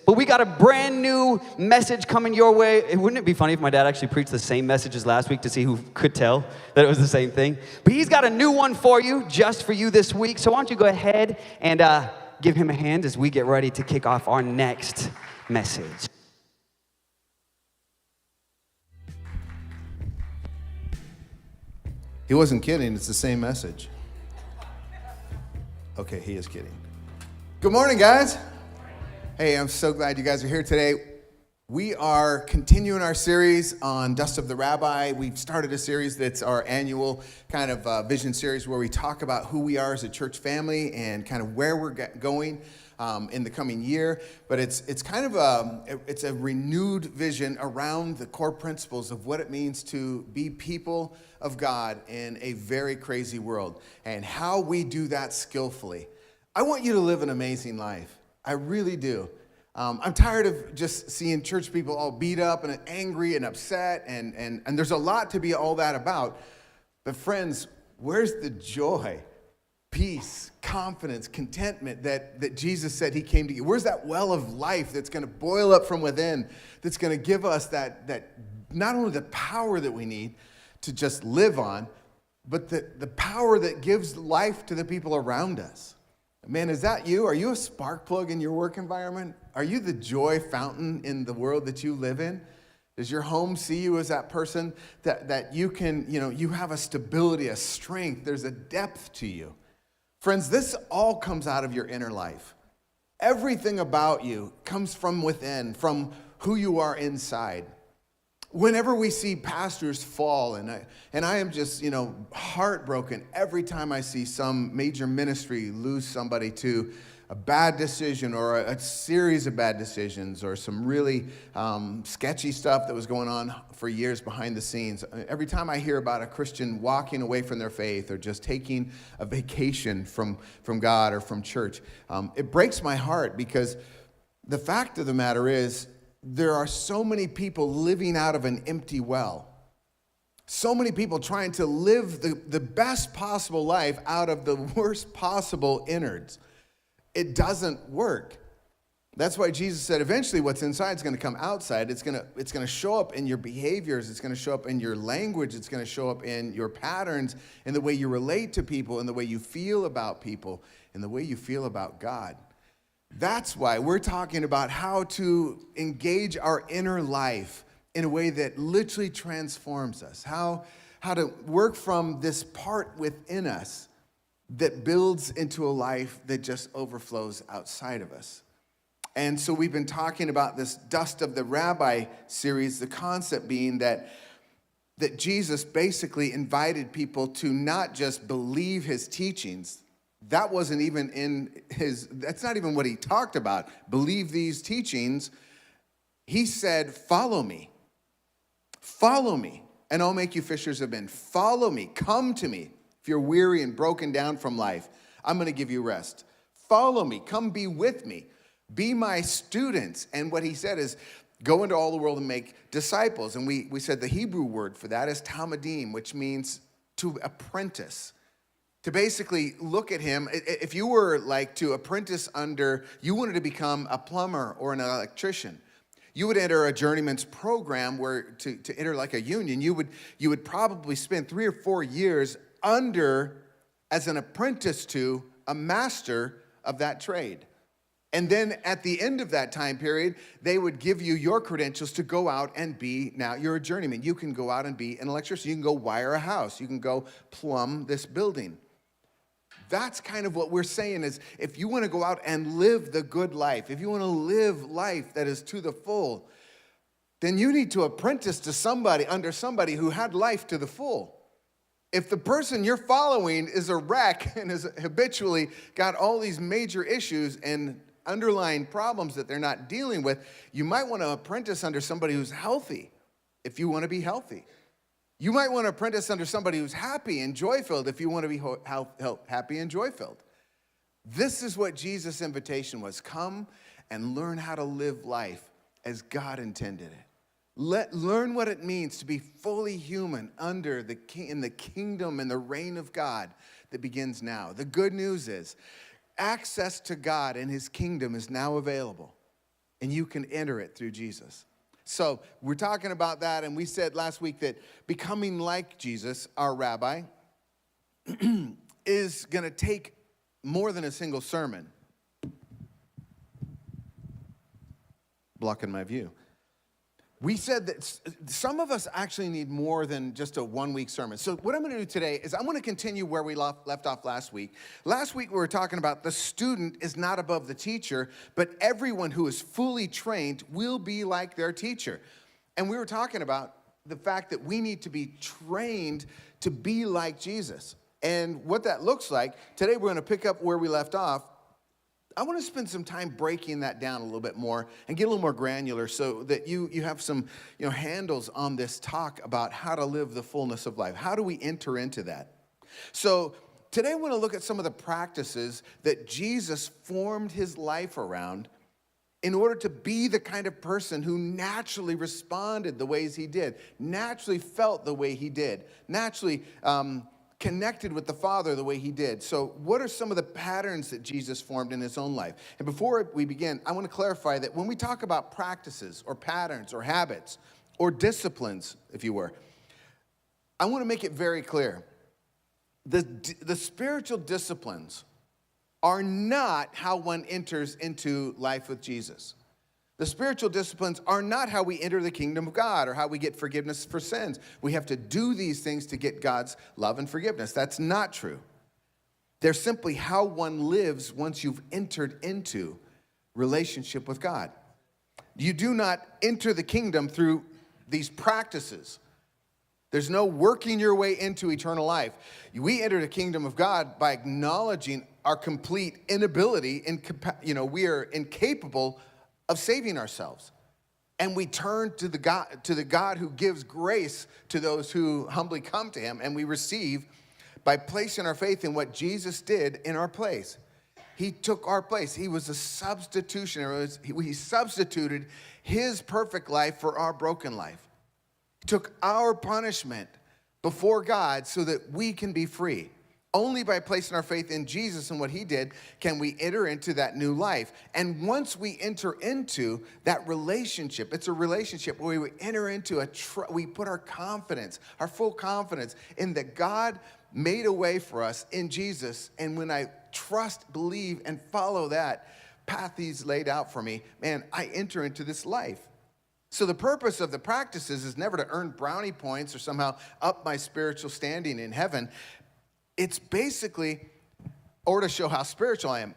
But we got a brand new message coming your way. Wouldn't it be funny if my dad actually preached the same message as last week to see who could tell that it was the same thing? But he's got a new one for you, just for you this week. So why don't you go ahead and give him a hand as we get ready to kick off our next message. He wasn't kidding. It's the same message. Okay, he is kidding. Good morning, guys. Hey, I'm so glad you guys are here today. We are continuing our series on Dust of the Rabbi. We've started a series that's our annual kind of vision series where we talk about who we are as a church family and kind of where we're going in the coming year. But it's kind of a renewed vision around the core principles of what it means to be people of God in a very crazy world and how we do that skillfully. I want you to live an amazing life. I really do. I'm tired of just seeing church people all beat up and angry and upset, and there's a lot to be all that about. But friends, where's the joy, peace, confidence, contentment that Jesus said he came to give? Where's that well of life that's going to boil up from within, that's going to give us that not only the power that we need to just live on, but the power that gives life to the people around us? Man, is that you? Are you a spark plug in your work environment? Are you the joy fountain in the world that you live in? Does your home see you as that person that you can, you have a stability, a strength, there's a depth to you? Friends, this all comes out of your inner life. Everything about you comes from within, from who you are inside. Whenever we see pastors fall, and I am just, heartbroken every time I see some major ministry lose somebody to a bad decision or a series of bad decisions or some really sketchy stuff that was going on for years behind the scenes. Every time I hear about a Christian walking away from their faith or just taking a vacation from God or from church, it breaks my heart, because the fact of the matter is, there are so many people living out of an empty well. So many people trying to live the best possible life out of the worst possible innards. It doesn't work. That's why Jesus said eventually what's inside is going to come outside. It's going to show up in your behaviors. It's going to show up in your language. It's going to show up in your patterns, in the way you relate to people, in the way you feel about people, in the way you feel about God. That's why we're talking about how to engage our inner life in a way that literally transforms us. How to work from this part within us that builds into a life that just overflows outside of us. And so we've been talking about this Dust of the Rabbi series, the concept being that Jesus basically invited people to not just believe his teachings. That wasn't even that's not even what he talked about. Believe these teachings. He said, follow me. Follow me, and I'll make you fishers of men. Follow me. Come to me. If you're weary and broken down from life, I'm going to give you rest. Follow me. Come be with me. Be my students. And what he said is, go into all the world and make disciples. And we said the Hebrew word for that is talmidim, which means to apprentice. To basically look at him, if you were like to apprentice under, you wanted to become a plumber or an electrician, you would enter a journeyman's program where to enter like a union, you would probably spend 3 or 4 years under as an apprentice to a master of that trade. And then at the end of that time period, they would give you your credentials to go out and now you're a journeyman. You can go out and be an electrician. You can go wire a house. You can go plumb this building. That's kind of what we're saying is, if you want to go out and live the good life, if you want to live life that is to the full, then you need to apprentice to somebody, under somebody who had life to the full. If the person you're following is a wreck and has habitually got all these major issues and underlying problems that they're not dealing with, you might want to apprentice under somebody who's healthy if you want to be healthy. You might want to apprentice under somebody who's happy and joy-filled if you want to be happy and joy-filled. This is what Jesus' invitation was. Come and learn how to live life as God intended it. Learn what it means to be fully human in the kingdom and the reign of God that begins now. The good news is access to God and his kingdom is now available and you can enter it through Jesus. So we're talking about that, and we said last week that becoming like Jesus, our rabbi, is going to take more than a single sermon. Blocking my view. We said that some of us actually need more than just a one-week sermon. So what I'm going to do today is I'm going to continue where we left off last week. Last week we were talking about the student is not above the teacher, but everyone who is fully trained will be like their teacher. And we were talking about the fact that we need to be trained to be like Jesus. And what that looks like, today we're going to pick up where we left off. I want to spend some time breaking that down a little bit more and get a little more granular so that you have some handles on this talk about how to live the fullness of life. How do we enter into that? So today I want to look at some of the practices that Jesus formed his life around in order to be the kind of person who naturally responded the ways he did, naturally felt the way he did, naturally connected with the Father the way he did. So what are some of the patterns that Jesus formed in his own life? And before we begin, I want to clarify that when we talk about practices or patterns or habits or disciplines, if you were, I want to make it very clear. The spiritual disciplines are not how one enters into life with Jesus. The spiritual disciplines are not how we enter the kingdom of God or how we get forgiveness for sins. We have to do these things to get God's love and forgiveness. That's not true. They're simply how one lives once you've entered into relationship with God. You do not enter the kingdom through these practices. There's no working your way into eternal life. We enter the kingdom of God by acknowledging our complete inability, we are incapable of saving ourselves. And we turn to the God who gives grace to those who humbly come to him, and we receive by placing our faith in what Jesus did in our place. He took our place. He was a substitution. He substituted his perfect life for our broken life. He took our punishment before God so that we can be free. Only by placing our faith in Jesus and what he did can we enter into that new life. And once we enter into that relationship, it's a relationship where we enter into we put our confidence, our full confidence in that God made a way for us in Jesus. And when I trust, believe, and follow that path he's laid out for me, man, I enter into this life. So the purpose of the practices is never to earn brownie points or somehow up my spiritual standing in heaven. It's basically, or to show how spiritual I am.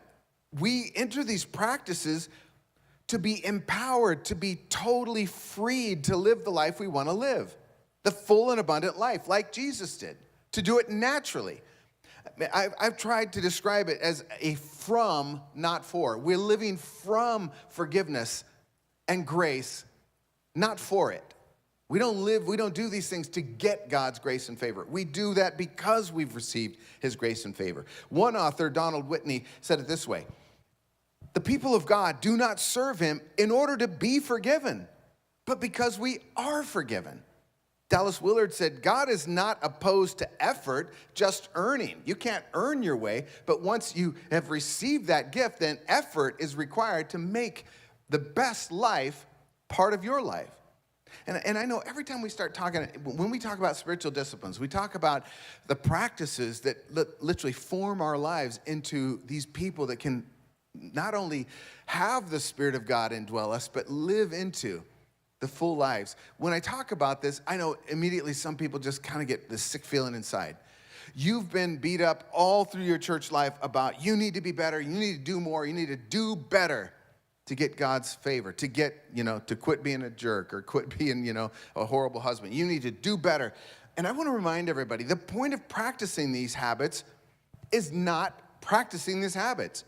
We enter these practices to be empowered, to be totally freed to live the life we want to live. The full and abundant life, like Jesus did. To do it naturally. I've tried to describe it as a from, not for. We're living from forgiveness and grace, not for it. We don't do these things to get God's grace and favor. We do that because we've received his grace and favor. One author, Donald Whitney, said it this way: the people of God do not serve him in order to be forgiven, but because we are forgiven. Dallas Willard said, God is not opposed to effort, just earning. You can't earn your way, but once you have received that gift, then effort is required to make the best life part of your life. And I know every time we start talking, when we talk about spiritual disciplines, we talk about the practices that literally form our lives into these people that can not only have the Spirit of God indwell us, but live into the full lives. When I talk about this, I know immediately some people just kind of get this sick feeling inside. You've been beat up all through your church life about you need to be better, you need to do more, you need to do better to get God's favor, to get, to quit being a jerk or quit being, a horrible husband. You need to do better. And I want to remind everybody, the point of practicing these habits is not practicing these habits.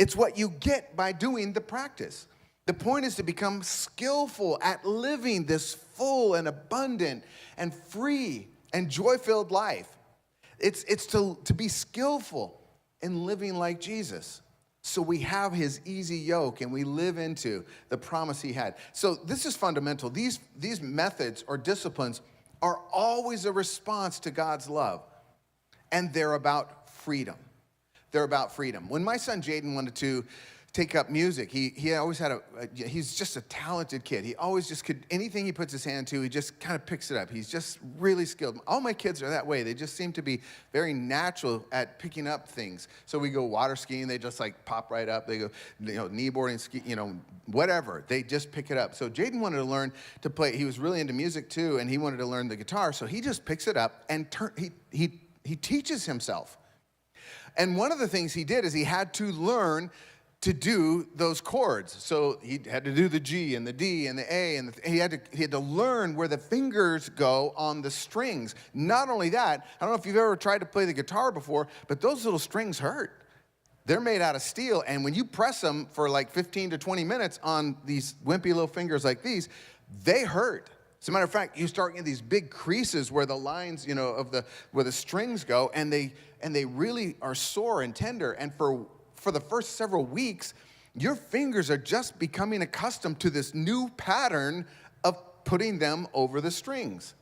It's what you get by doing the practice. The point is to become skillful at living this full and abundant and free and joy-filled life. It's to be skillful in living like Jesus. So we have his easy yoke and we live into the promise he had. So this is fundamental. These methods or disciplines are always a response to God's love. And they're about freedom. They're about freedom. When my son Jaden wanted to take up music. He always had he's just a talented kid. He always just could, anything he puts his hand to, he just kind of picks it up. He's just really skilled. All my kids are that way. They just seem to be very natural at picking up things. So we go water skiing, they just like pop right up. They go, kneeboarding, ski, whatever. They just pick it up. So Jaden wanted to learn to play. He was really into music too, and he wanted to learn the guitar. So he just picks it up and he teaches himself. And one of the things he did is he had to learn to do those chords. So he had to do the G and the D and the A, and he had to learn where the fingers go on the strings. Not only that, I don't know if you've ever tried to play the guitar before, but those little strings hurt. They're made out of steel, and when you press them for like 15 to 20 minutes on these wimpy little fingers like these, they hurt. As a matter of fact, you start getting these big creases where the lines, where the strings go, and they really are sore and tender. And for the first several weeks, your fingers are just becoming accustomed to this new pattern of putting them over the strings.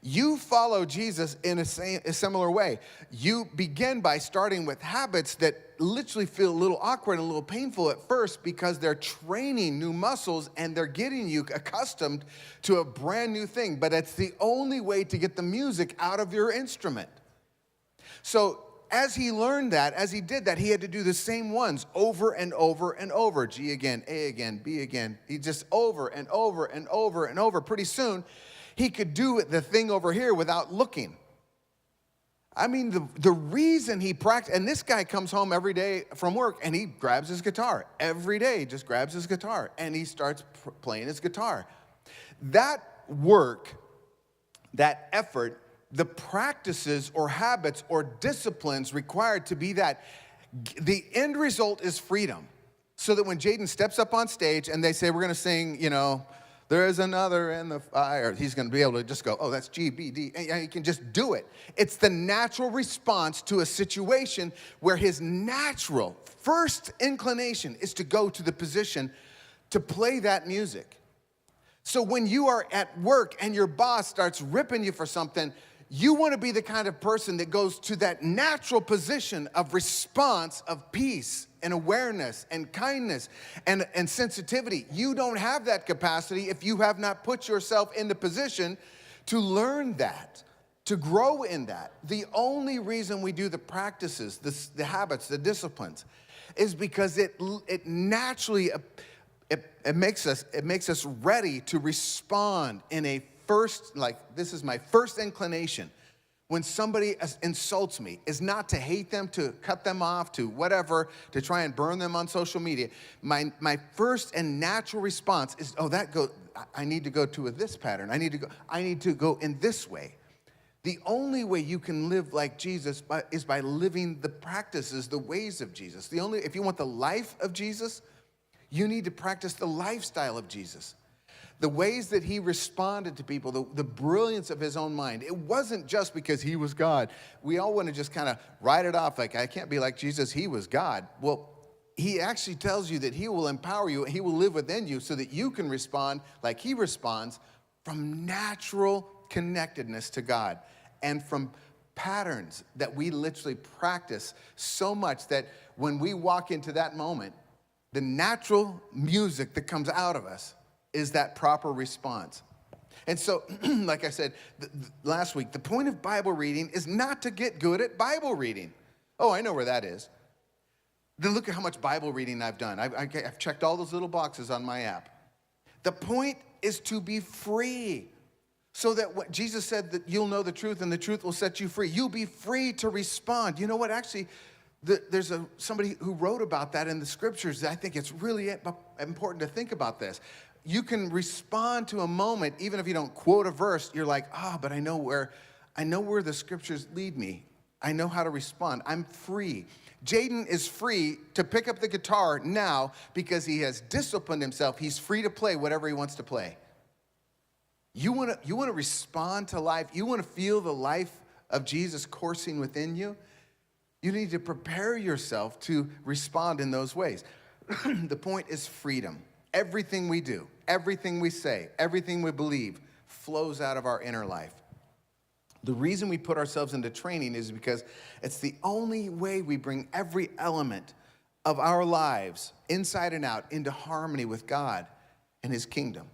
You follow Jesus in a similar way. You begin by starting with habits that literally feel a little awkward and a little painful at first because they're training new muscles and they're getting you accustomed to a brand new thing. But it's the only way to get the music out of your instrument. So as he learned that, as he did that, he had to do the same ones over and over and over. G again, A again, B again. He just over and over and over and over. Pretty soon, he could do the thing over here without looking. I mean, the reason he practiced, and this guy comes home every day from work and he grabs his guitar. Every day, he just grabs his guitar and he starts playing his guitar. That work, that effort, the practices or habits or disciplines required to be that, the end result is freedom. So that when Jaden steps up on stage and they say, we're going to sing, there is another in the fire, he's going to be able to just go, oh, that's G, B, D, and he can just do it. It's the natural response to a situation where his natural first inclination is to go to the position to play that music. So when you are at work and your boss starts ripping you for something, you want to be the kind of person that goes to that natural position of response of peace and awareness and kindness and sensitivity. You don't have that capacity if you have not put yourself in the position to learn that, to grow in that. The only reason we do the practices, the habits, the disciplines, is because it naturally it makes us ready to respond in a first, like, this is my first inclination. When somebody insults me, is not to hate them, to cut them off, to whatever, to try and burn them on social media. My first and natural response is, I need to go to this pattern. I need to go in this way. The only way you can live like Jesus is by living the practices, the ways of Jesus. If you want the life of Jesus, you need to practice the lifestyle of Jesus. The ways that he responded to people, the brilliance of his own mind. It wasn't just because he was God. We all want to just kind of write it off like, I can't be like Jesus, he was God. Well, he actually tells you that he will empower you, he will live within you so that you can respond like he responds from natural connectedness to God and from patterns that we literally practice so much that when we walk into that moment, the natural music that comes out of us is that proper response. And so, like I said last week, the point of Bible reading is not to get good at Bible reading. Oh, I know where that is. Then look at how much Bible reading I've done. I've checked all those little boxes on my app. The point is to be free. So that what Jesus said, that you'll know the truth and the truth will set you free. You'll be free to respond. You know what? Actually, there's somebody who wrote about that in the scriptures. I think it's really important to think about this. You can respond to a moment, even if you don't quote a verse, you're like, but I know where the scriptures lead me. I know how to respond. I'm free. Jaden is free to pick up the guitar now because he has disciplined himself. He's free to play whatever he wants to play. You want to respond to life. You want to feel the life of Jesus coursing within you. You need to prepare yourself to respond in those ways. The point is freedom. Everything we do, everything we say, everything we believe flows out of our inner life. The reason we put ourselves into training is because it's the only way we bring every element of our lives, inside and out, into harmony with God and his kingdom.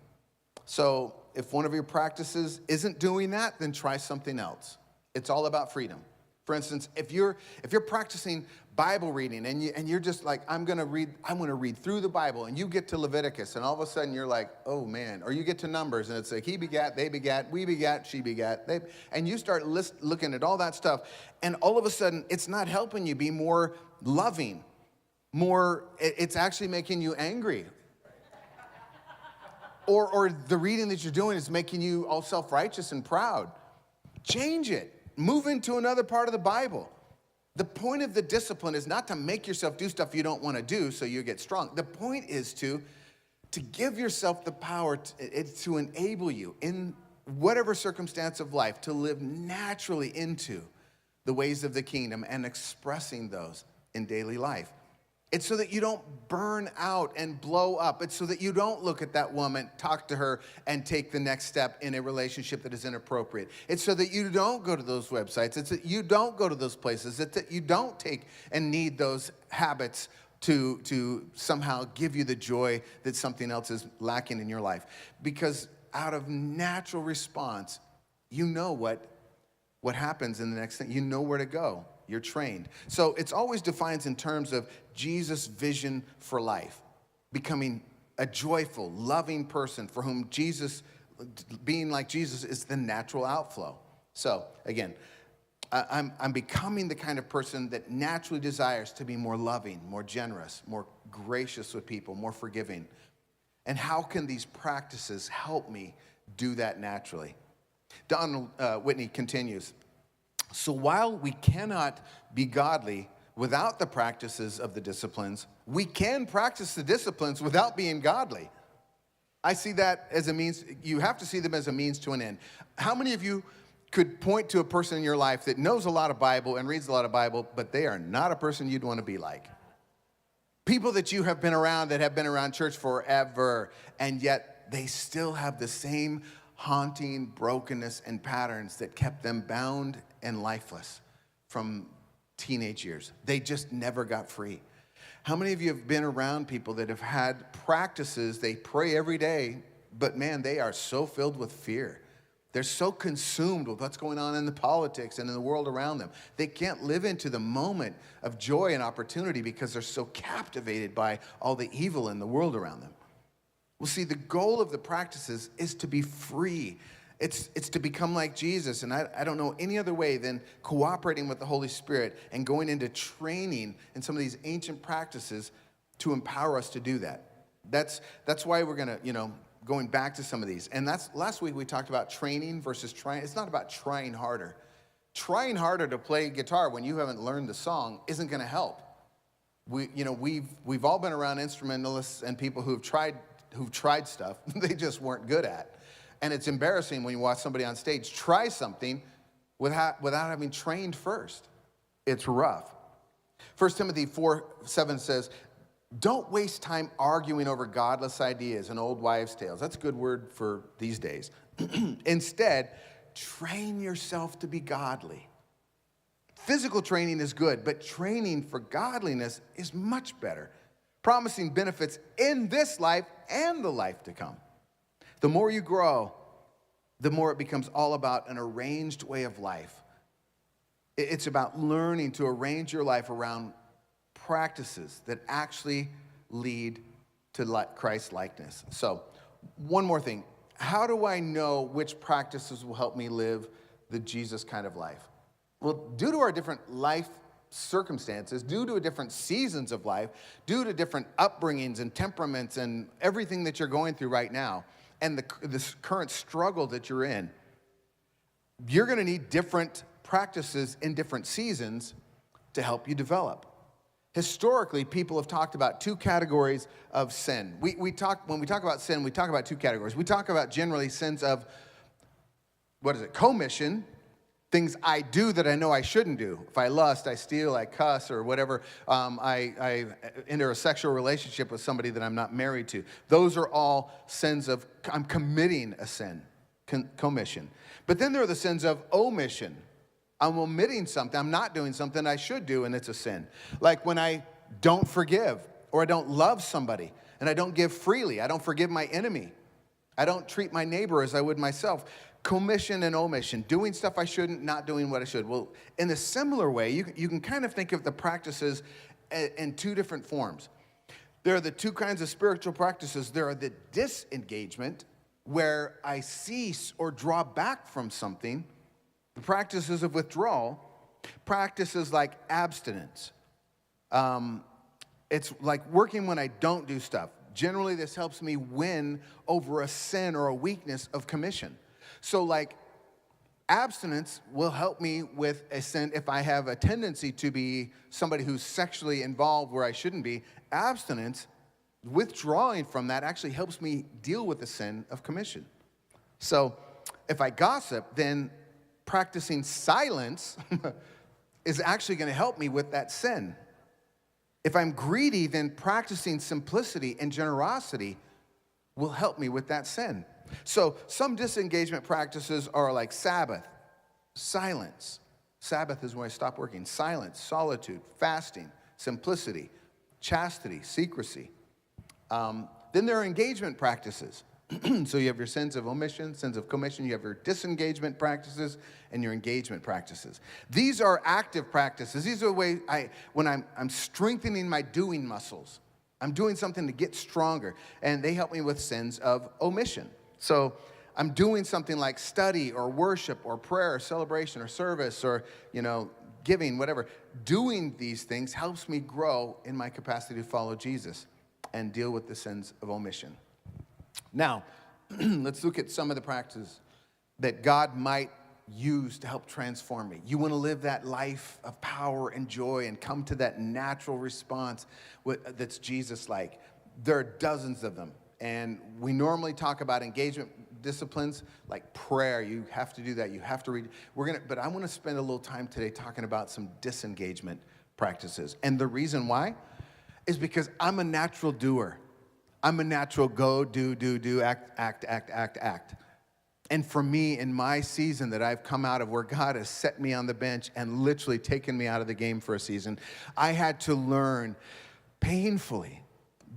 So if one of your practices isn't doing that, then try something else. It's all about freedom. For instance, if you're practicing Bible reading and you're just like, I'm going to read through the Bible, and you get to Leviticus, and all of a sudden you're like, oh man, or you get to Numbers, and it's like, he begat, they begat, we begat, she begat, and you start looking at all that stuff, and all of a sudden it's not helping you be more loving, it's actually making you angry. Or the reading that you're doing is making you all self-righteous and proud. Change it. Move into another part of the Bible. The point of the discipline is not to make yourself do stuff you don't want to do so you get strong. The point is to give yourself the power to enable you in whatever circumstance of life to live naturally into the ways of the kingdom and expressing those in daily life. It's so that you don't burn out and blow up. It's so that you don't look at that woman, talk to her, and take the next step in a relationship that is inappropriate. It's so that you don't go to those websites. It's that you don't go to those places. It's that you don't take and need those habits to somehow give you the joy that something else is lacking in your life. Because out of natural response, you know what happens in the next thing. You know where to go. You're trained. So it's always defined in terms of Jesus' vision for life, becoming a joyful, loving person for whom being like Jesus is the natural outflow. So again, I'm becoming the kind of person that naturally desires to be more loving, more generous, more gracious with people, more forgiving. And how can these practices help me do that naturally? Donald Whitney continues. So while we cannot be godly without the practices of the disciplines, we can practice the disciplines without being godly. I see that as a means. You have to see them as a means to an end. How many of you could point to a person in your life that knows a lot of Bible and reads a lot of Bible, but they are not a person you'd want to be like? People that you have been around that have been around church forever, and yet they still have the same haunting brokenness and patterns that kept them bound and lifeless from teenage years. They just never got free. How many of you have been around people that have had practices, they pray every day, but man, they are so filled with fear. They're so consumed with what's going on in the politics and in the world around them. They can't live into the moment of joy and opportunity because they're so captivated by all the evil in the world around them. Well, see, the goal of the practices is to be free. It's to become like Jesus, and I don't know any other way than cooperating with the Holy Spirit and going into training in some of these ancient practices to empower us to do that. That's why we're going to, going back to some of these. And that's last week we talked about training versus trying. It's not about trying harder. Trying harder to play guitar when you haven't learned the song isn't going to help. We've all been around instrumentalists and people who've tried stuff they just weren't good at. And it's embarrassing when you watch somebody on stage try something without having trained first. It's rough. 1 Timothy 4:7 says, don't waste time arguing over godless ideas and old wives' tales. That's a good word for these days. Instead, train yourself to be godly. Physical training is good, but training for godliness is much better, promising benefits in this life and the life to come. The more you grow, the more it becomes all about an arranged way of life. It's about learning to arrange your life around practices that actually lead to Christ's likeness. So, one more thing. How do I know which practices will help me live the Jesus kind of life? Well, due to our different life circumstances, due to different seasons of life, due to different upbringings and temperaments and everything that you're going through right now, and this current struggle that you're in, you're going to need different practices in different seasons to help you develop. Historically, people have talked about two categories of sin. When we talk about sin, we talk about two categories. We talk about generally sins of, commission, things I do that I know I shouldn't do. If I lust, I steal, I cuss, or whatever, I enter a sexual relationship with somebody that I'm not married to. Those are all sins of, I'm committing a sin, commission. But then there are the sins of omission. I'm omitting something, I'm not doing something I should do, and it's a sin. Like when I don't forgive, or I don't love somebody, and I don't give freely. I don't forgive my enemy. I don't treat my neighbor as I would myself. Commission and omission, doing stuff I shouldn't, not doing what I should. Well, in a similar way, you can kind of think of the practices in two different forms. There are the two kinds of spiritual practices. There are the disengagement, where I cease or draw back from something. The practices of withdrawal, practices like abstinence. It's like working when I don't do stuff. Generally, this helps me win over a sin or a weakness of commission. So like abstinence will help me with a sin if I have a tendency to be somebody who's sexually involved where I shouldn't be. Abstinence, withdrawing from that, actually helps me deal with the sin of commission. So if I gossip, then practicing silence is actually going to help me with that sin. If I'm greedy, then practicing simplicity and generosity will help me with that sin. So some disengagement practices are like Sabbath, silence. Sabbath is when I stop working. Silence, solitude, fasting, simplicity, chastity, secrecy. Then there are engagement practices. So you have your sins of omission, sins of commission. You have your disengagement practices and your engagement practices. These are active practices. These are the way when I'm strengthening my doing muscles. I'm doing something to get stronger. And they help me with sins of omission. So I'm doing something like study or worship or prayer or celebration or service or, giving, whatever. Doing these things helps me grow in my capacity to follow Jesus and deal with the sins of omission. Now, let's look at some of the practices that God might use to help transform me. You want to live that life of power and joy and come to that natural response that's Jesus-like. There are dozens of them. And we normally talk about engagement disciplines like prayer. You have to do that. You have to read. But I want to spend a little time today talking about some disengagement practices. And the reason why is because I'm a natural doer. I'm a natural go, do, act. And for me, in my season that I've come out of where God has set me on the bench and literally taken me out of the game for a season, I had to learn painfully,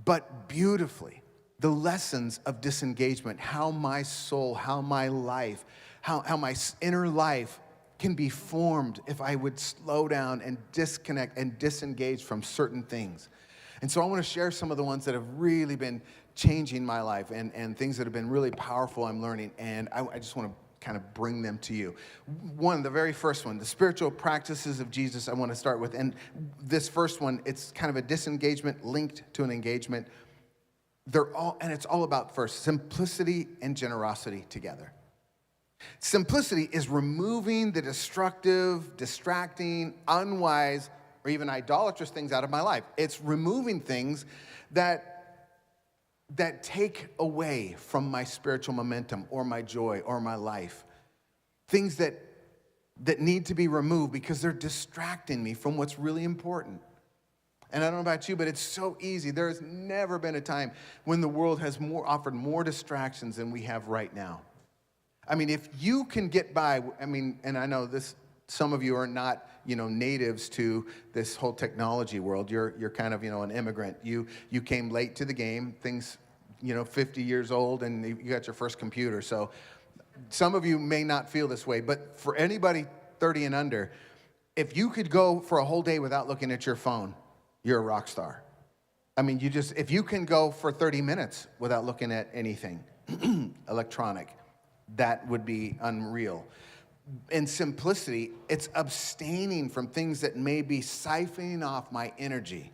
but beautifully, the lessons of disengagement, how my soul, how my life, how my inner life can be formed if I would slow down and disconnect and disengage from certain things. And so I want to share some of the ones that have really been changing my life and things that have been really powerful I'm learning. And I just want to kind of bring them to you. The very first one, the spiritual practices of Jesus, I want to start with. And this first one, it's kind of a disengagement linked to an engagement. It's all about first, simplicity and generosity together. Simplicity is removing the destructive, distracting, unwise, or even idolatrous things out of my life. It's removing things that take away from my spiritual momentum or my joy or my life. Things that need to be removed because they're distracting me from what's really important. And I don't know about you, but it's so easy. There has never been a time when the world has offered more distractions than we have right now. I mean, if you can get by, and I know this, some of you are not, natives to this whole technology world. You're kind of, an immigrant. You came late to the game. Things, 50 years old, and you got your first computer. So some of you may not feel this way, but for anybody 30 and under, if you could go for a whole day without looking at your phone, you're a rock star. If you can go for 30 minutes without looking at anything electronic, that would be unreal. In simplicity, it's abstaining from things that may be siphoning off my energy,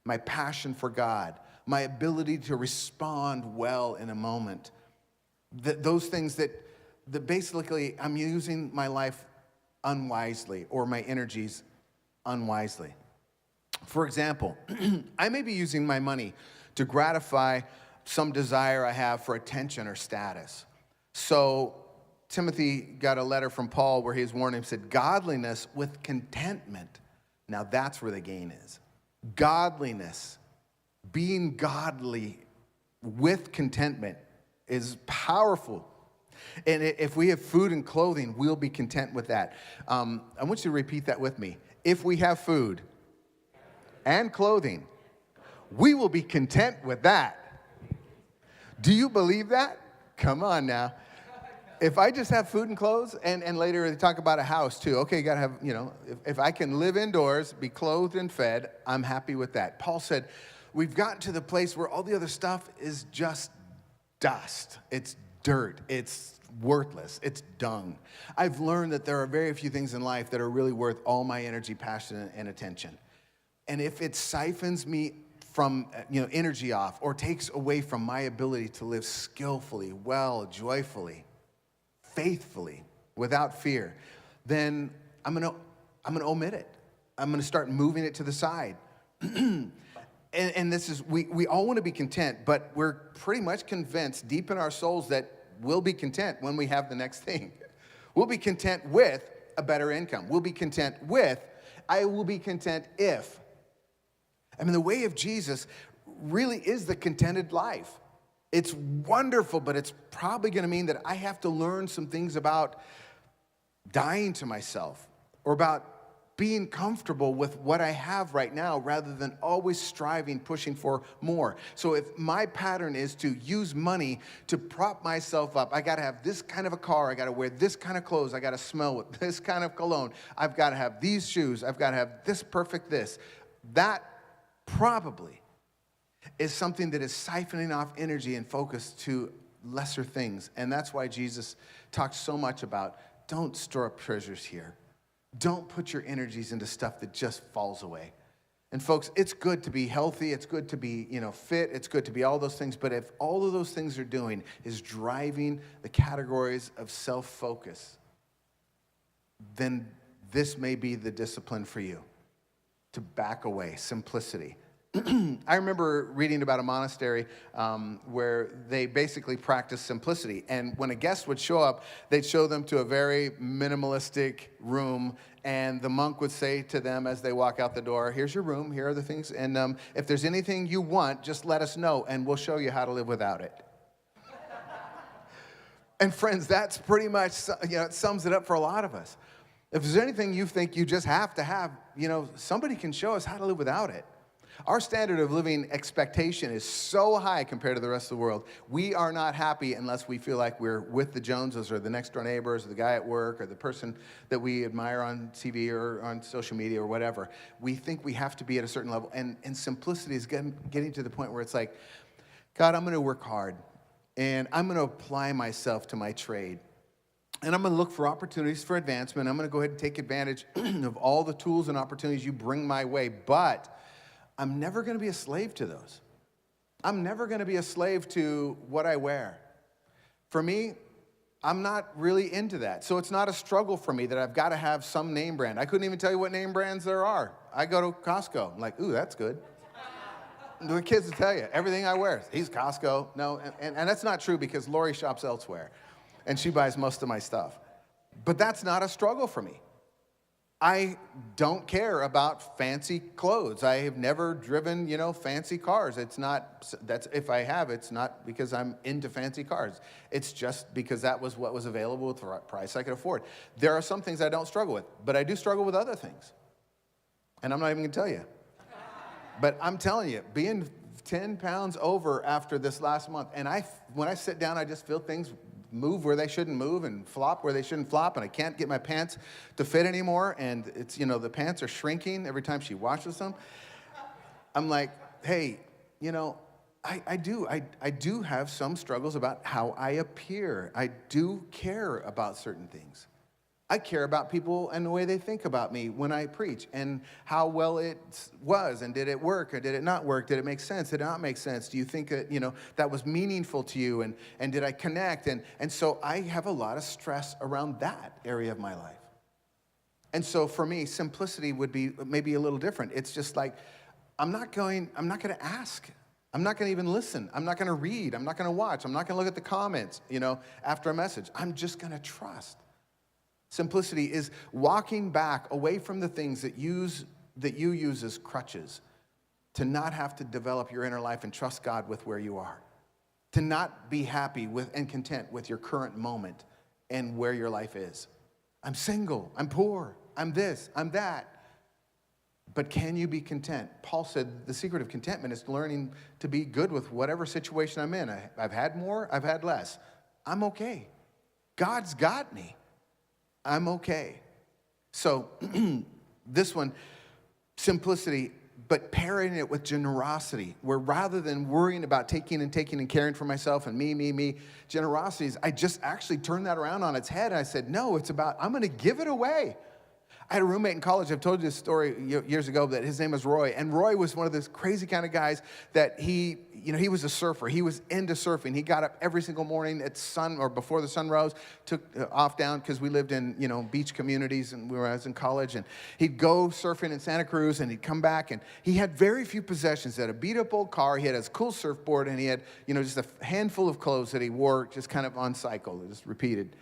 my passion for God, my ability to respond well in a moment. Those things that basically I'm using my life unwisely or my energies unwisely. For example, I may be using my money to gratify some desire I have for attention or status. So Timothy got a letter from Paul where he's warning him, said, godliness with contentment. Now that's where the gain is. Godliness, being godly with contentment is powerful. And if we have food and clothing, we'll be content with that. I want you to repeat that with me. If we have food and clothing. We will be content with that. Do you believe that? Come on now. If I just have food and clothes, and later they talk about a house too. Okay, you gotta have, if I can live indoors, be clothed and fed, I'm happy with that. Paul said, we've gotten to the place where all the other stuff is just dust. It's dirt. It's worthless. It's dung. I've learned that there are very few things in life that are really worth all my energy, passion, and attention. And if it siphons me from energy off or takes away from my ability to live skillfully, well, joyfully, faithfully, without fear, then I'm gonna omit it. I'm gonna start moving it to the side. And this is, we all want to be content, but we're pretty much convinced deep in our souls that we'll be content when we have the next thing. We'll be content with a better income. We'll be content with, I will be content if. I mean, the way of Jesus really is the contented life. It's wonderful, but it's probably going to mean that I have to learn some things about dying to myself or about being comfortable with what I have right now rather than always striving, pushing for more. So if my pattern is to use money to prop myself up, I got to have this kind of a car, I got to wear this kind of clothes, I got to smell with this kind of cologne, I've got to have these shoes, I've got to have this perfect this. That probably is something that is siphoning off energy and focus to lesser things. And that's why Jesus talks so much about don't store up treasures here. Don't put your energies into stuff that just falls away. And folks, it's good to be healthy. It's good to be, fit. It's good to be all those things. But if all of those things are doing is driving the categories of self-focus, then this may be the discipline for you to back away, simplicity. I remember reading about a monastery where they basically practiced simplicity. And when a guest would show up, they'd show them to a very minimalistic room. And the monk would say to them as they walk out the door, here's your room, here are the things. And if there's anything you want, just let us know and we'll show you how to live without it. And friends, that's pretty much, it sums it up for a lot of us. If there's anything you think you just have to have, somebody can show us how to live without it. Our standard of living expectation is so high compared to the rest of the world. We are not happy unless we feel like we're with the Joneses or the next door neighbors or the guy at work or the person that we admire on TV or on social media or whatever. We think we have to be at a certain level. And simplicity is getting to the point where it's like, God, I'm going to work hard and I'm going to apply myself to my trade. And I'm going to look for opportunities for advancement. I'm going to go ahead and take advantage of all the tools and opportunities you bring my way. But I'm never going to be a slave to those. I'm never going to be a slave to what I wear. For me, I'm not really into that. So it's not a struggle for me that I've got to have some name brand. I couldn't even tell you what name brands there are. I go to Costco. I'm like, ooh, that's good. The kids will tell you, everything I wear, he's Costco. No, and that's not true because Lori shops elsewhere. And she buys most of my stuff. But that's not a struggle for me. I don't care about fancy clothes. I have never driven, fancy cars. If I have, it's not because I'm into fancy cars. It's just because that was what was available with the price I could afford. There are some things I don't struggle with, but I do struggle with other things. And I'm not even gonna tell you. But I'm telling you, being 10 pounds over after this last month, and when I sit down, I just feel things move where they shouldn't move and flop where they shouldn't flop, and I can't get my pants to fit anymore, and it's, the pants are shrinking every time she washes them. I'm like, hey, I do have some struggles about how I appear. I do care about certain things. I care about people and the way they think about me when I preach and how well it was, and did it work or did it not work? Did it make sense? Did it not make sense? Do you think that, that was meaningful to you, and did I connect? And so I have a lot of stress around that area of my life. And so for me, simplicity would be maybe a little different. It's just like, I'm not going to ask. I'm not going to even listen. I'm not going to read. I'm not going to watch. I'm not going to look at the comments, after a message. I'm just going to trust. Simplicity is walking back away from the things that you use as crutches, to not have to develop your inner life and trust God with where you are, to not be happy with and content with your current moment and where your life is. I'm single, I'm poor, I'm this, I'm that. But can you be content? Paul said the secret of contentment is learning to be good with whatever situation I'm in. I've had more, I've had less. I'm okay. God's got me. I'm okay. So this one, simplicity, but pairing it with generosity, where rather than worrying about taking and caring for myself and me, generosity is, I just actually turned that around on its head. And I said, no, it's about, I'm going to give it away. I had a roommate in college. I've told you this story years ago, that his name was Roy. And Roy was one of those crazy kind of guys that he was a surfer. He was into surfing. He got up every single morning at sun or before the sun rose, took off down because we lived in, beach communities and I was in college. And he'd go surfing in Santa Cruz and he'd come back and he had very few possessions. He had a beat up old car. He had his cool surfboard and he had, just a handful of clothes that he wore just kind of on cycle, just repeated.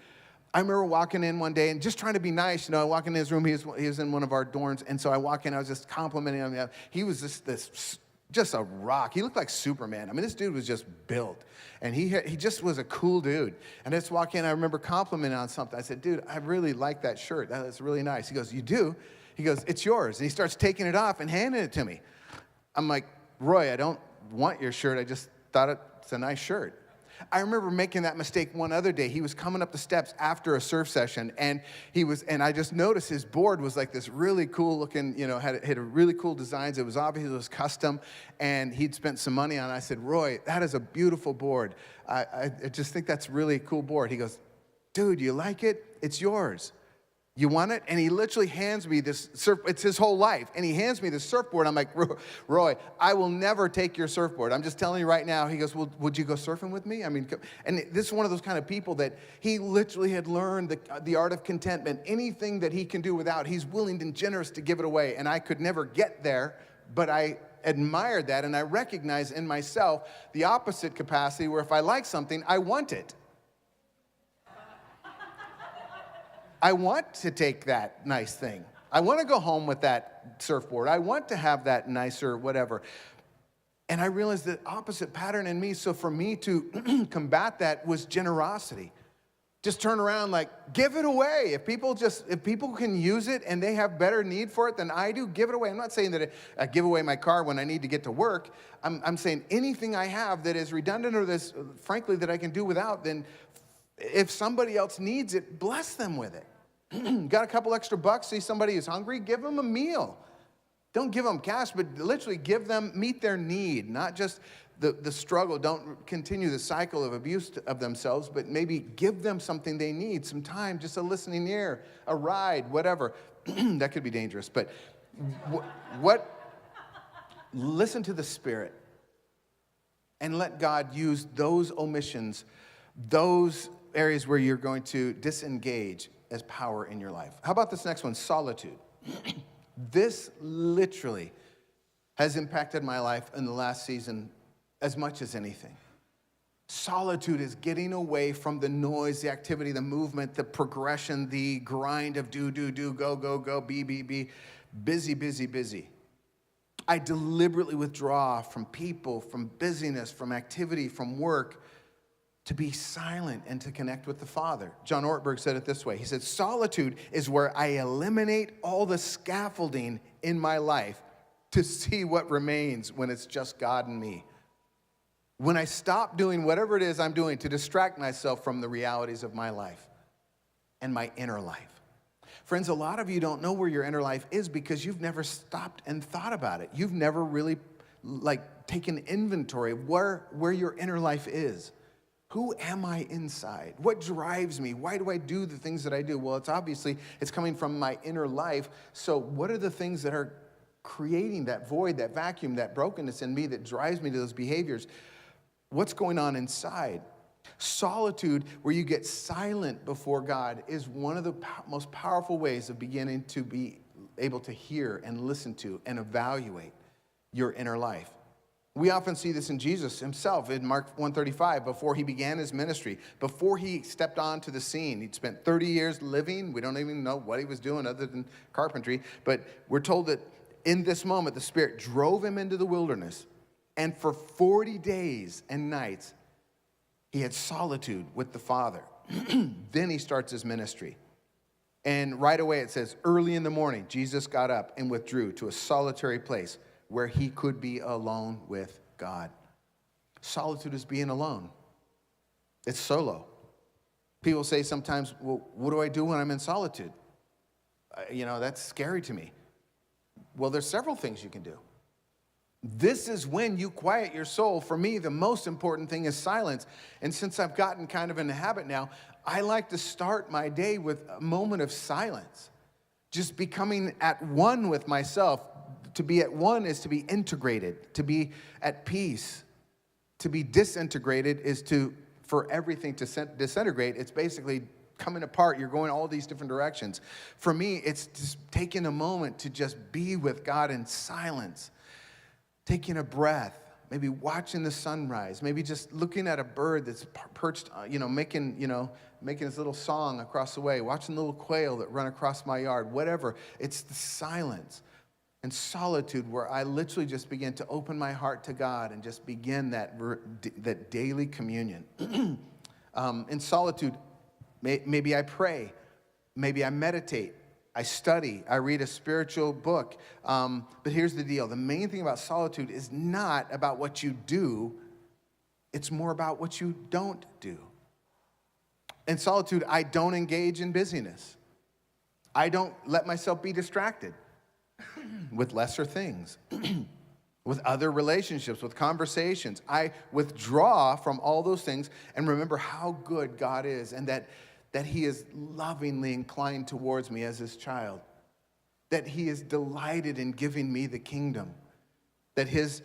I remember walking in one day and just trying to be nice. I walk in his room. He was in one of our dorms. And so I walk in. I was just complimenting him. He was just a rock. He looked like Superman. I mean, this dude was just built. And he just was a cool dude. And I just walk in. I remember complimenting on something. I said, dude, I really like that shirt. That's really nice. He goes, you do? He goes, it's yours. And he starts taking it off and handing it to me. I'm like, Roy, I don't want your shirt. I just thought it's a nice shirt. I remember making that mistake one other day. He was coming up the steps after a surf session, and I just noticed his board was like this really cool looking, had a really cool designs. It was obvious it was custom, and he'd spent some money on it. I said, Roy, that is a beautiful board. I just think that's a really cool board. He goes, dude, you like it? It's yours. You want it? And he literally hands me this surf. It's his whole life. And he hands me this surfboard. I'm like, Roy, I will never take your surfboard. I'm just telling you right now. He goes, well, would you go surfing with me? I mean, and this is one of those kind of people that he literally had learned the art of contentment. Anything that he can do without, he's willing and generous to give it away. And I could never get there, but I admired that. And I recognize in myself the opposite capacity where if I like something, I want it. I want to take that nice thing. I want to go home with that surfboard. I want to have that nicer whatever. And I realized the opposite pattern in me. So for me to combat that was generosity. Just turn around like, give it away. If people can use it and they have better need for it than I do, give it away. I'm not saying that I give away my car when I need to get to work. I'm saying anything I have that is redundant or this, frankly, that I can do without, then if somebody else needs it, bless them with it. Got a couple extra bucks, see somebody who's hungry, give them a meal. Don't give them cash, but literally meet their need, not just the struggle. Don't continue the cycle of abuse of themselves, but maybe give them something they need, some time, just a listening ear, a ride, whatever. That could be dangerous, but listen to the Spirit and let God use those omissions, those areas where you're going to disengage as power in your life. How about this next one, solitude? This literally has impacted my life in the last season as much as anything. Solitude is getting away from the noise, the activity, the movement, the progression, the grind of do, go, be, busy. I deliberately withdraw from people, from busyness, from activity, from work, to be silent and to connect with the Father. John Ortberg said it this way. He said, solitude is where I eliminate all the scaffolding in my life to see what remains when it's just God and me. When I stop doing whatever it is I'm doing to distract myself from the realities of my life and my inner life. Friends, a lot of you don't know where your inner life is because you've never stopped and thought about it. You've never really taken inventory of where your inner life is. Who am I inside? What drives me? Why do I do the things that I do? Well, it's coming from my inner life. So what are the things that are creating that void, that vacuum, that brokenness in me that drives me to those behaviors? What's going on inside? Solitude, where you get silent before God, is one of the most powerful ways of beginning to be able to hear and listen to and evaluate your inner life. We often see this in Jesus himself in Mark 1:35, before he began his ministry, before he stepped onto the scene. He'd spent 30 years living. We don't even know what he was doing other than carpentry. But we're told that in this moment, the Spirit drove him into the wilderness. And for 40 days and nights, he had solitude with the Father. Then he starts his ministry. And right away it says, early in the morning, Jesus got up and withdrew to a solitary place where he could be alone with God. Solitude is being alone. It's solo. People say sometimes, well, what do I do when I'm in solitude? That's scary to me. Well, there's several things you can do. This is when you quiet your soul. For me, the most important thing is silence. And since I've gotten kind of in the habit now, I like to start my day with a moment of silence. Just becoming at one with myself. To be at one is to be integrated, to be at peace. To be disintegrated is for everything to disintegrate. It's basically coming apart. You're going all these different directions. For me, it's just taking a moment to just be with God in silence. Taking a breath, maybe watching the sunrise, maybe just looking at a bird that's perched, making his little song across the way, watching the little quail that run across my yard, whatever. It's the silence and solitude where I literally just begin to open my heart to God and just begin that daily communion. In solitude, maybe I pray, maybe I meditate, I study, I read a spiritual book. But here's the deal. The main thing about solitude is not about what you do. It's more about what you don't do. In solitude, I don't engage in busyness. I don't let myself be distracted with lesser things, with other relationships, with conversations. I withdraw from all those things and remember how good God is and that he is lovingly inclined towards me as his child, that he is delighted in giving me the kingdom, that his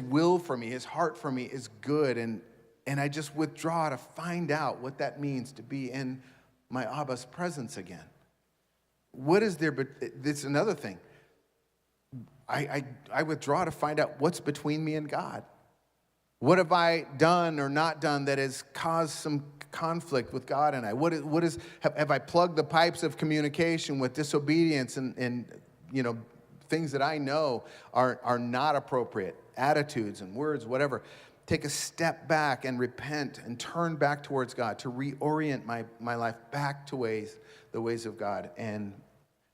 will for me, his heart for me is good, and I just withdraw to find out what that means to be in my Abba's presence again. What is there, but it's another thing. I withdraw to find out what's between me and God. What have I done or not done that has caused some conflict with God and I? Have I plugged the pipes of communication with disobedience and things that I know are not appropriate, attitudes and words, whatever. Take a step back and repent and turn back towards God to reorient my life back to the ways of God and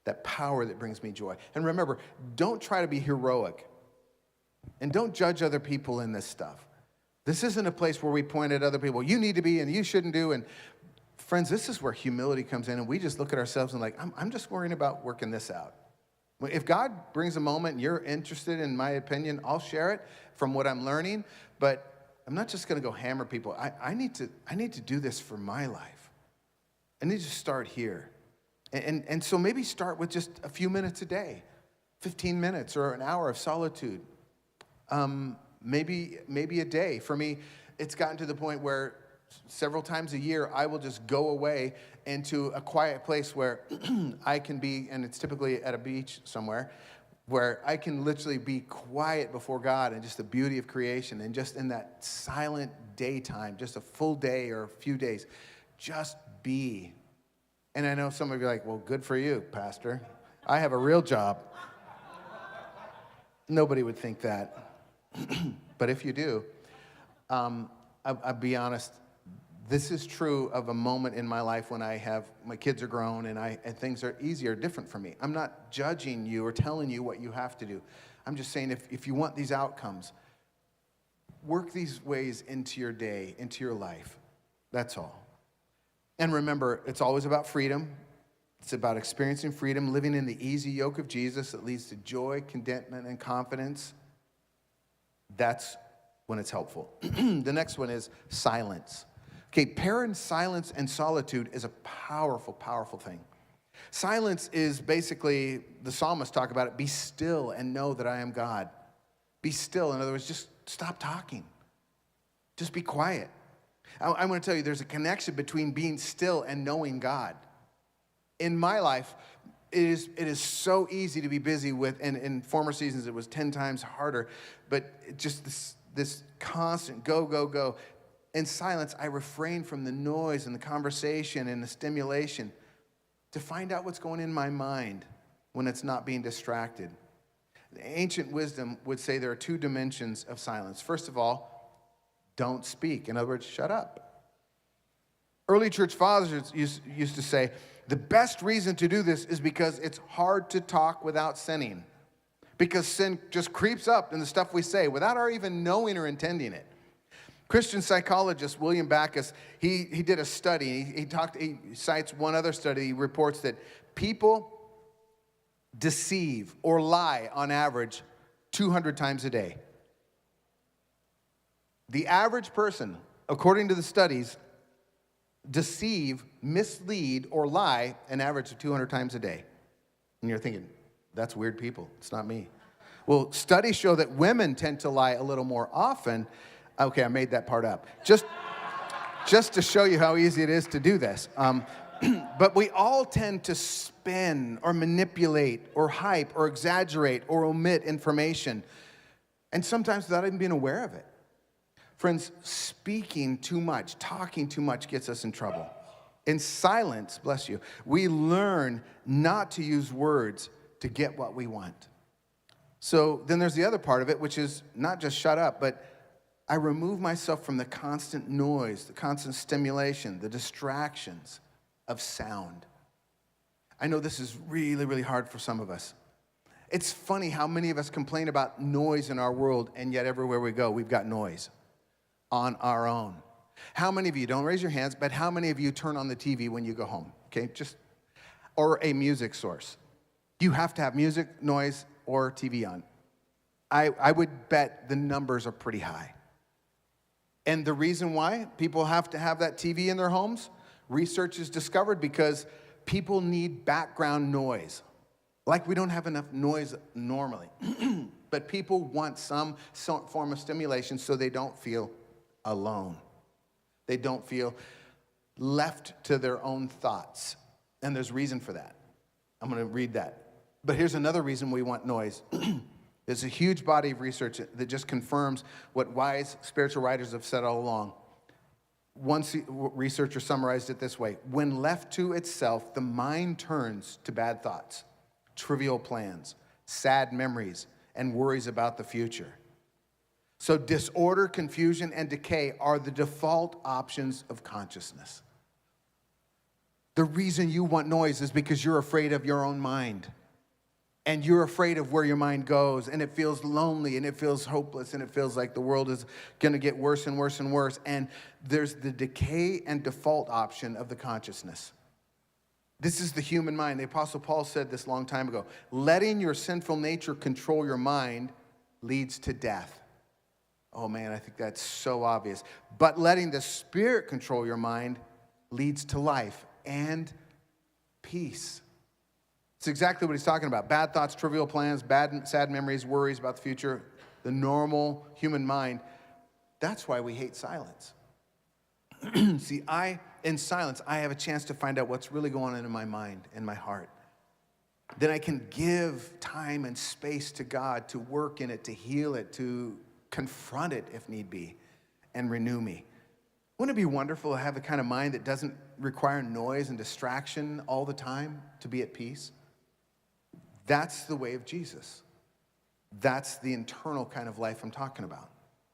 that power that brings me joy. And remember, don't try to be heroic and don't judge other people in this stuff. This isn't a place where we point at other people, you need to be and you shouldn't do. And friends, this is where humility comes in and we just look at ourselves and like, I'm just worrying about working this out. If God brings a moment and you're interested in my opinion, I'll share it from what I'm learning, but I'm not just gonna go hammer people. I need to do this for my life. I need to start here. And so maybe start with just a few minutes a day, 15 minutes or an hour of solitude. Maybe a day. For me, it's gotten to the point where several times a year, I will just go away into a quiet place where I can be, and it's typically at a beach somewhere, where I can literally be quiet before God and just the beauty of creation and just in that silent daytime, just a full day or a few days, just be. And I know some of you are like, well, good for you, Pastor. I have a real job. Nobody would think that. But if you do, I'll be honest, this is true of a moment in my life when my kids are grown and things are easier, different for me. I'm not judging you or telling you what you have to do. I'm just saying if you want these outcomes, work these ways into your day, into your life. That's all. And remember, it's always about freedom. It's about experiencing freedom, living in the easy yoke of Jesus that leads to joy, contentment, and confidence. That's when it's helpful. The next one is silence. Okay, pairing silence and solitude is a powerful, powerful thing. Silence is basically, the psalmists talk about it, be still and know that I am God. Be still. In other words, just stop talking. Just be quiet. I want to tell you, there's a connection between being still and knowing God. In my life, it is so easy to be busy with, and in former seasons it was 10 times harder, but just this constant go, go, go. In silence, I refrain from the noise and the conversation and the stimulation to find out what's going in my mind when it's not being distracted. The ancient wisdom would say there are two dimensions of silence. First of all, don't speak. In other words, shut up. Early church fathers used to say, the best reason to do this is because it's hard to talk without sinning. Because sin just creeps up in the stuff we say without our even knowing or intending it. Christian psychologist William Backus, he did a study. He cites one other study. He reports that people deceive or lie on average 200 times a day. The average person, according to the studies, deceive, mislead, or lie an average of 200 times a day. And you're thinking, that's weird people. It's not me. Well, studies show that women tend to lie a little more often. Okay, I made that part up. Just to show you how easy it is to do this. But we all tend to spin or manipulate or hype or exaggerate or omit information. And sometimes without even being aware of it. Friends, speaking too much, talking too much gets us in trouble. In silence, bless you, we learn not to use words to get what we want. So then there's the other part of it, which is not just shut up, but I remove myself from the constant noise, the constant stimulation, the distractions of sound. I know this is really, really hard for some of us. It's funny how many of us complain about noise in our world, and yet everywhere we go, we've got noise on our own. How many of you, don't raise your hands, but how many of you turn on the TV when you go home? Okay, or a music source. You have to have music, noise, or TV on. I would bet the numbers are pretty high. And the reason why people have to have that TV in their homes, research has discovered because people need background noise. Like we don't have enough noise normally. But people want some form of stimulation so they don't feel alone. They don't feel left to their own thoughts. And there's reason for that. I'm going to read that. But here's another reason we want noise. There's a huge body of research that just confirms what wise spiritual writers have said all along. One researcher summarized it this way. When left to itself, the mind turns to bad thoughts, trivial plans, sad memories, and worries about the future. So disorder, confusion, and decay are the default options of consciousness. The reason you want noise is because you're afraid of your own mind. And you're afraid of where your mind goes, and it feels lonely, and it feels hopeless, and it feels like the world is going to get worse and worse and worse. And there's the decay and default option of the consciousness. This is the human mind. The Apostle Paul said this a long time ago. Letting your sinful nature control your mind leads to death. Oh man, I think that's so obvious. But letting the Spirit control your mind leads to life and peace. It's exactly what he's talking about. Bad thoughts, trivial plans, sad memories, worries about the future, the normal human mind. That's why we hate silence. See, in silence, I have a chance to find out what's really going on in my mind and my heart. Then I can give time and space to God to work in it, to heal it, to confront it if need be, and renew me. Wouldn't it be wonderful to have the kind of mind that doesn't require noise and distraction all the time to be at peace? That's the way of Jesus. That's the internal kind of life I'm talking about.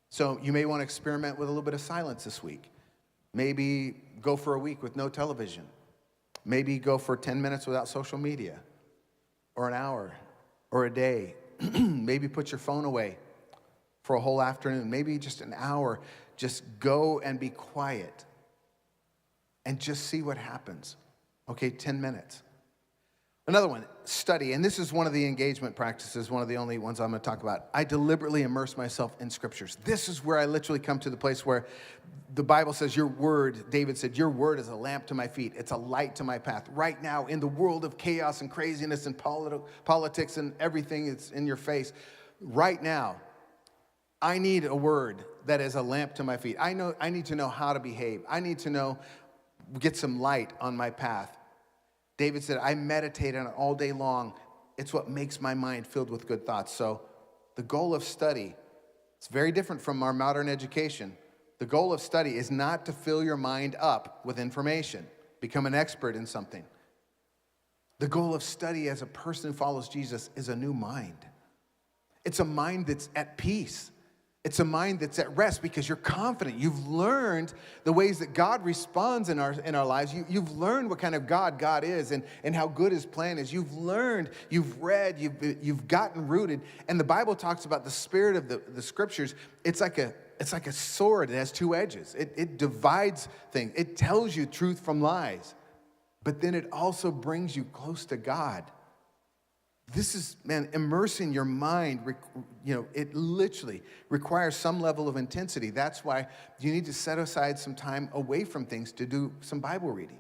So you may want to experiment with a little bit of silence this week. Maybe go for a week with no television. Maybe go for 10 minutes without social media, or an hour, or a day. Maybe put your phone away for a whole afternoon. Maybe just an hour. Just go and be quiet and just see what happens. Okay, 10 minutes. Another one, study. And this is one of the engagement practices, one of the only ones I'm going to talk about. I deliberately immerse myself in scriptures. This is where I literally come to the place where the Bible says your word, David said, your word is a lamp to my feet. It's a light to my path. Right now, in the world of chaos and craziness and politics and everything that's in your face, right now, I need a word that is a lamp to my feet. I need to know how to behave. I need to get some light on my path. David said, I meditate on it all day long. It's what makes my mind filled with good thoughts. So the goal of study, it's very different from our modern education. The goal of study is not to fill your mind up with information, become an expert in something. The goal of study as a person who follows Jesus is a new mind. It's a mind that's at peace. It's a mind that's at rest because you're confident. You've learned the ways that God responds in our lives. You've learned what kind of God is and how good his plan is. You've learned, you've read, you've gotten rooted. And the Bible talks about the spirit of the scriptures. It's like a sword that has two edges. It divides things. It tells you truth from lies. But then it also brings you close to God. This is, man, immersing your mind, it literally requires some level of intensity. That's why you need to set aside some time away from things to do some Bible reading.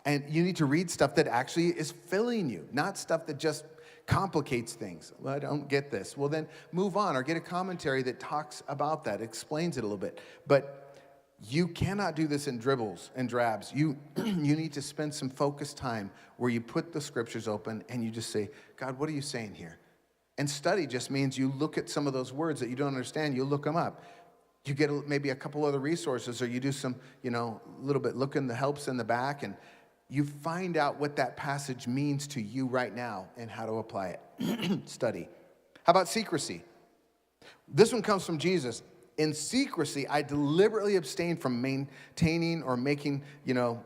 And you need to read stuff that actually is filling you, not stuff that just complicates things. Well, I don't get this. Well, then move on or get a commentary that talks about that, explains it a little bit. But you cannot do this in dribbles and drabs. You need to spend some focused time where you put the scriptures open and you just say, God, what are you saying here? And study just means you look at some of those words that you don't understand, you look them up. You get maybe a couple other resources, or you do some, little bit, look in the helps in the back, and you find out what that passage means to you right now and how to apply it. Study. How about secrecy? This one comes from Jesus. In secrecy, I deliberately abstain from maintaining or making,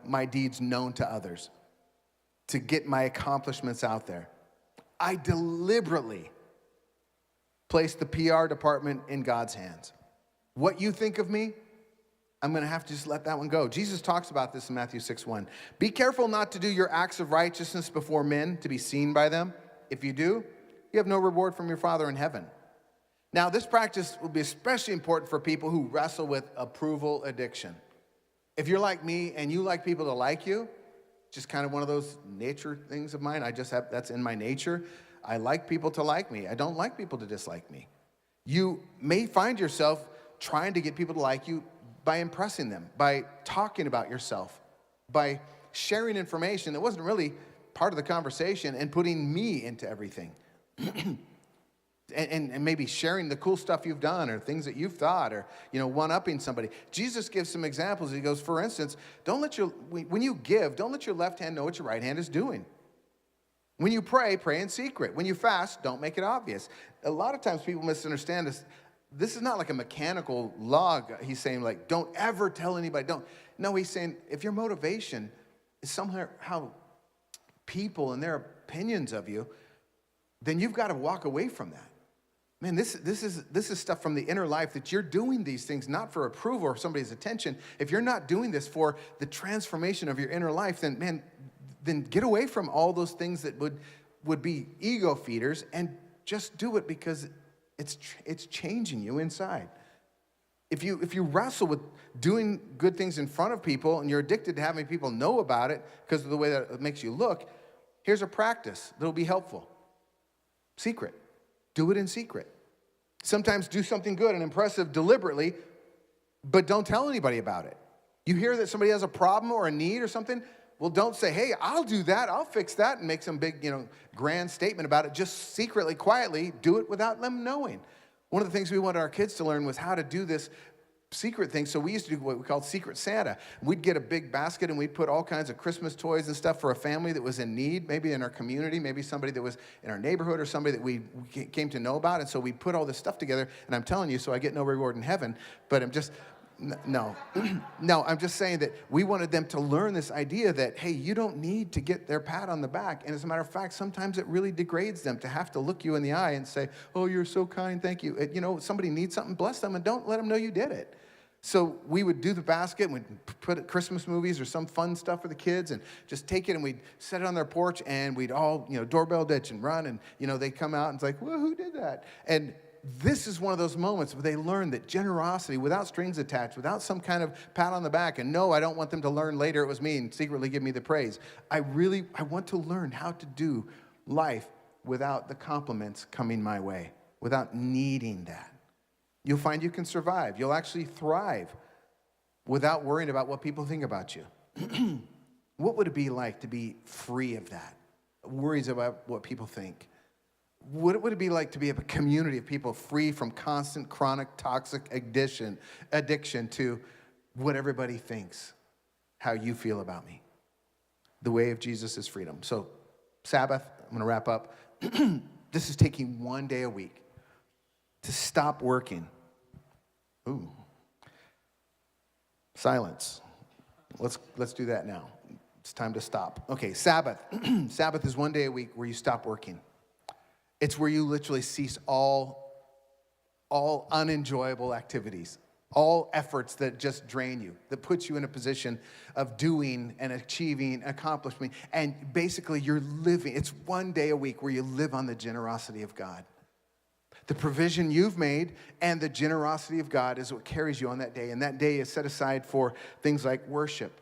my deeds known to others to get my accomplishments out there. I deliberately place the PR department in God's hands. What you think of me, I'm going to have to just let that one go. Jesus talks about this in Matthew 6:1. Be careful not to do your acts of righteousness before men to be seen by them. If you do, you have no reward from your Father in heaven. Now, this practice will be especially important for people who wrestle with approval addiction. If you're like me and you like people to like you, just kind of one of those nature things of mine. That's in my nature. I like people to like me. I don't like people to dislike me. You may find yourself trying to get people to like you by impressing them, by talking about yourself, by sharing information that wasn't really part of the conversation and putting me into everything. And maybe sharing the cool stuff you've done or things that you've thought, or, one-upping somebody. Jesus gives some examples. He goes, for instance, when you give, don't let your left hand know what your right hand is doing. When you pray, pray in secret. When you fast, don't make it obvious. A lot of times people misunderstand this. This is not like a mechanical log. He's saying, like, don't ever tell anybody. No, he's saying if your motivation is somehow people and their opinions of you, then you've got to walk away from that. Man, this is stuff from the inner life, that you're doing these things not for approval or somebody's attention. If you're not doing this for the transformation of your inner life, then get away from all those things that would be ego feeders, and just do it because it's changing you inside. If you wrestle with doing good things in front of people and you're addicted to having people know about it because of the way that it makes you look, here's a practice that'll be helpful. Secret. Do it in secret. Sometimes do something good and impressive deliberately, but don't tell anybody about it. You hear that somebody has a problem or a need or something, well, don't say, hey, I'll do that, I'll fix that, and make some big, grand statement about it. Just secretly, quietly, do it without them knowing. One of the things we wanted our kids to learn was how to do this secret thing. So we used to do what we called Secret Santa. We'd get a big basket and we'd put all kinds of Christmas toys and stuff for a family that was in need, maybe in our community, maybe somebody that was in our neighborhood or somebody that we came to know about. And so we put all this stuff together, and I'm telling you, so I get no reward in heaven, but I'm just, no, I'm just saying that we wanted them to learn this idea that, hey, you don't need to get their pat on the back. And as a matter of fact, sometimes it really degrades them to have to look you in the eye and say, oh, you're so kind, thank you. Somebody needs something, bless them, and don't let them know you did it. So we would do the basket, and we'd put Christmas movies or some fun stuff for the kids, and just take it, and we'd set it on their porch, and we'd all, doorbell ditch and run, and, they come out, and it's like, well, who did that? And this is one of those moments where they learn that generosity, without strings attached, without some kind of pat on the back, and no, I don't want them to learn later it was me and secretly give me the praise. I want to learn how to do life without the compliments coming my way, without needing that. You'll find you can survive. You'll actually thrive without worrying about what people think about you. What would it be like to be free of that? Worries about what people think. What would it be like to be a community of people free from constant, chronic, toxic addiction to what everybody thinks, how you feel about me? The way of Jesus is freedom. So, Sabbath, I'm going to wrap up. This is taking one day a week to stop working Ooh. Silence. Let's do that now. It's time to stop. Okay, Sabbath. Sabbath is one day a week where you stop working. It's where you literally cease all unenjoyable activities, all efforts that just drain you, that puts you in a position of doing and achieving, accomplishing, and basically you're living. It's one day a week where you live on the generosity of God. The provision you've made and the generosity of God is what carries you on that day. And that day is set aside for things like worship.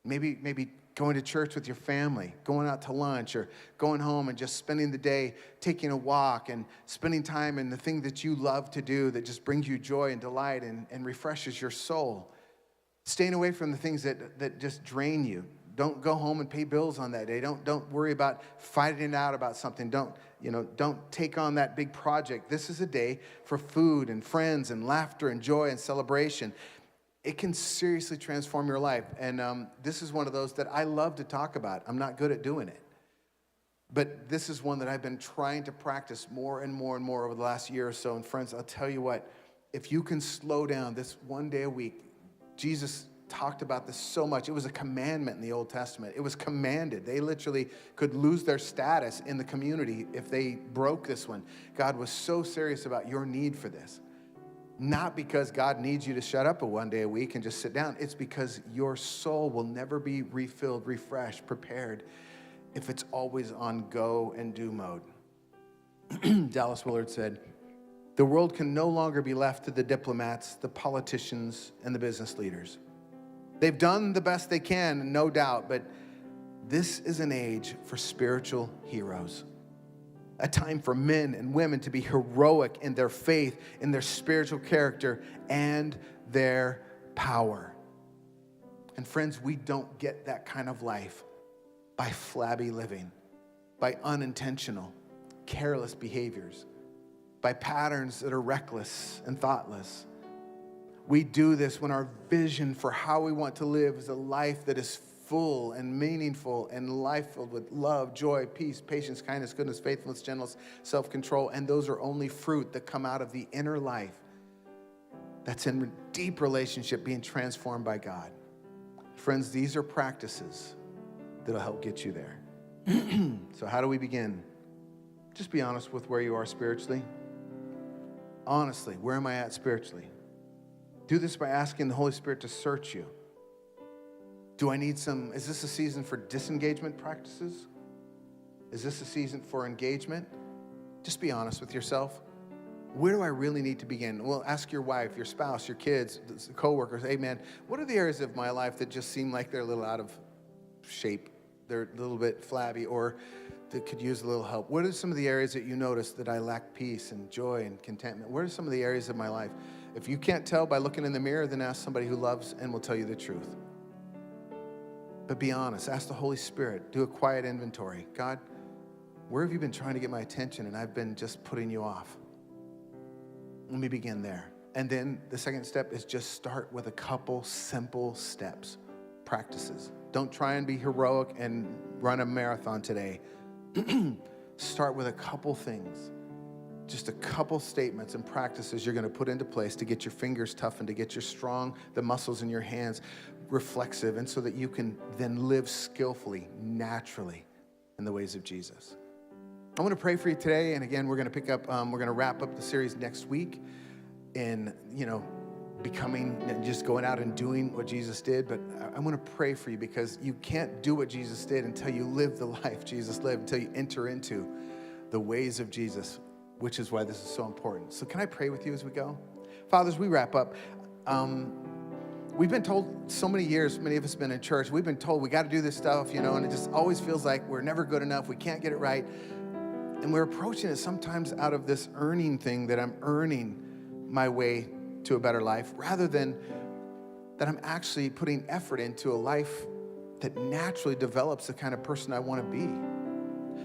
Maybe going to church with your family, going out to lunch, or going home and just spending the day taking a walk and spending time in the thing that you love to do that just brings you joy and delight and refreshes your soul. Staying away from the things that just drain you. Don't go home and pay bills on that day. Don't worry about fighting it out about something. Don't take on that big project. This is a day for food and friends and laughter and joy and celebration. It can seriously transform your life. And this is one of those that I love to talk about. I'm not good at doing it. But this is one that I've been trying to practice more and more and more over the last year or so. And friends, I'll tell you what, if you can slow down this one day a week, Jesus talked about this so much. It was a commandment in the Old Testament. It was commanded. They literally could lose their status in the community if they broke this one. God was so serious about your need for this. Not because God needs you to shut up one day a week and just sit down. It's because your soul will never be refilled, refreshed, prepared if it's always on go and do mode. Dallas Willard said, "The world can no longer be left to the diplomats, the politicians, and the business leaders. They've done the best they can, no doubt, but this is an age for spiritual heroes. A time for men and women to be heroic in their faith, in their spiritual character, and their power." And friends, we don't get that kind of life by flabby living, by unintentional, careless behaviors, by patterns that are reckless and thoughtless. We do this when our vision for how we want to live is a life that is full and meaningful and life filled with love, joy, peace, patience, kindness, goodness, faithfulness, gentleness, self-control. And those are only fruit that come out of the inner life that's in deep relationship being transformed by God. Friends, these are practices that'll help get you there. So how do we begin? Just be honest with where you are spiritually. Honestly, where am I at spiritually? Do this by asking the Holy Spirit to search you. Is this a season for disengagement practices? Is this a season for engagement? Just be honest with yourself. Where do I really need to begin? Well, ask your wife, your spouse, your kids, the coworkers, hey man, what are the areas of my life that just seem like they're a little out of shape? They're a little bit flabby or that could use a little help. What are some of the areas that you notice that I lack peace and joy and contentment? What are some of the areas of my life? If you can't tell by looking in the mirror, then ask somebody who loves and will tell you the truth. But be honest. Ask the Holy Spirit. Do a quiet inventory. God, where have you been trying to get my attention and I've been just putting you off? Let me begin there. And then the second step is just start with a couple simple steps, practices. Don't try and be heroic and run a marathon today. Start with a couple things. Just a couple statements and practices you're going to put into place to get your fingers toughened, to get the muscles in your hands reflexive, and so that you can then live skillfully, naturally in the ways of Jesus. I want to pray for you today, and again, we're going to wrap up the series next week in, becoming and just going out and doing what Jesus did. But I want to pray for you because you can't do what Jesus did until you live the life Jesus lived, until you enter into the ways of Jesus, which is why this is so important. So can I pray with you as we go? Father, as we wrap up, we've been told so many years, many of us have been in church, we've been told we got to do this stuff, and it just always feels like we're never good enough, we can't get it right. And we're approaching it sometimes out of this earning thing that I'm earning my way to a better life, rather than that I'm actually putting effort into a life that naturally develops the kind of person I want to be.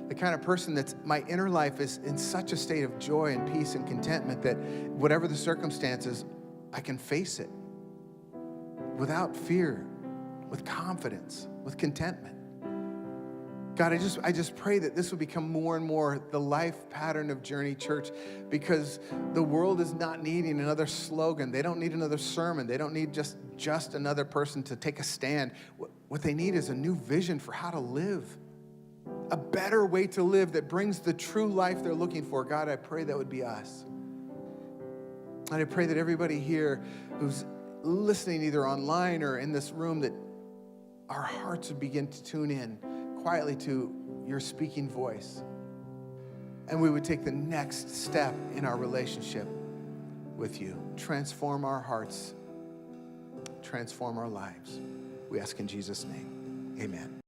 The kind of person that's, my inner life is in such a state of joy and peace and contentment that whatever the circumstances, I can face it without fear, with confidence, with contentment. God, I just pray that this will become more and more the life pattern of Journey Church, because the world is not needing another slogan. They don't need another sermon. They don't need just another person to take a stand. What they need is a new vision for how to live, a better way to live that brings the true life they're looking for. God, I pray that would be us. And I pray that everybody here who's listening either online or in this room, that our hearts would begin to tune in quietly to your speaking voice. And we would take the next step in our relationship with you. Transform our hearts. Transform our lives. We ask in Jesus' name. Amen.